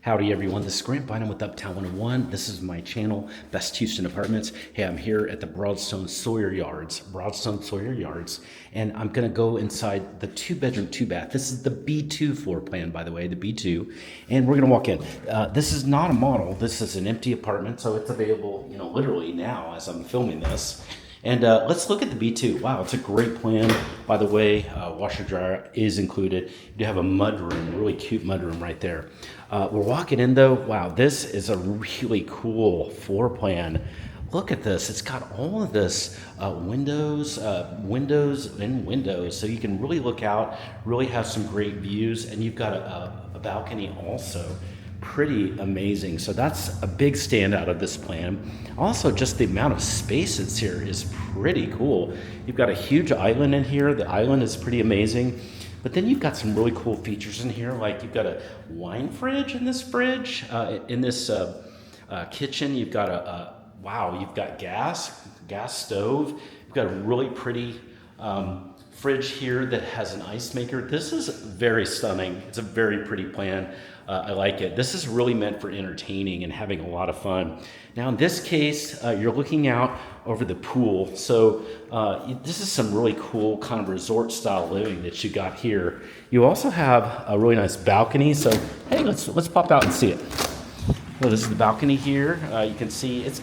Howdy everyone, this is Grant Bynum with Uptown 101. This is my channel, Best Houston Apartments. Hey, I'm here at the Broadstone Sawyer Yards, and I'm gonna go inside the 2-bedroom, 2-bath. This is the B2 floor plan, by the way, the B2, and we're gonna walk in. This is not a model, this is an empty apartment, so it's available, literally now as I'm filming this. And let's look at the B2. Wow, it's a great plan. By the way, washer dryer is included. You have a mudroom, really cute mudroom right there. We're walking in though. Wow, this is a really cool floor plan. Look at this. It's got all of this windows, so you can really look out, really have some great views, and you've got a balcony also. Pretty amazing. So that's a big standout of this plan. Also, just the amount of space that's here is pretty cool. You've got a huge island in here. The island is pretty amazing. But then you've got some really cool features in here, like you've got a wine fridge in this fridge. In this kitchen, you've got you've got gas stove. You've got a really pretty fridge here that has an ice maker. This is very stunning. It's a very pretty plan. I like it. This is really meant for entertaining and having a lot of fun. Now in this case, you're looking out over the pool. So this is some really cool kind of resort style living that you got here. You also have a really nice balcony. So hey, let's pop out and see it. Well, this is the balcony here. You can see it's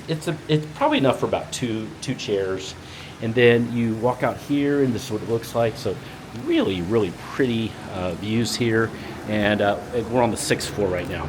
probably enough for about two chairs. And then you walk out here and this is what it looks like. So really, really pretty views here. And we're on the 6th floor right now.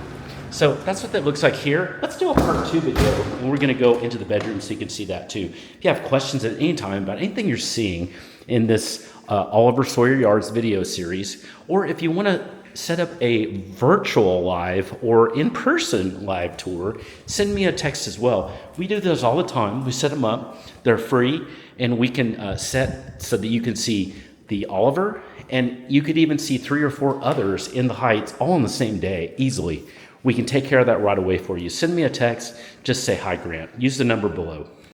So that's what that looks like here. Let's do a part 2 video, and we're gonna go into the bedroom so you can see that too. If you have questions at any time about anything you're seeing in this Oliver Sawyer Yards video series, or if you wanna set up a virtual live or in-person live tour, send me a text as well. We do those all the time. We set them up, they're free, and we can set so that you can see the Oliver, and you could even see 3 or 4 others in the Heights all on the same day, easily. We can take care of that right away for you. Send me a text, just say, "Hi Grant." Use the number below.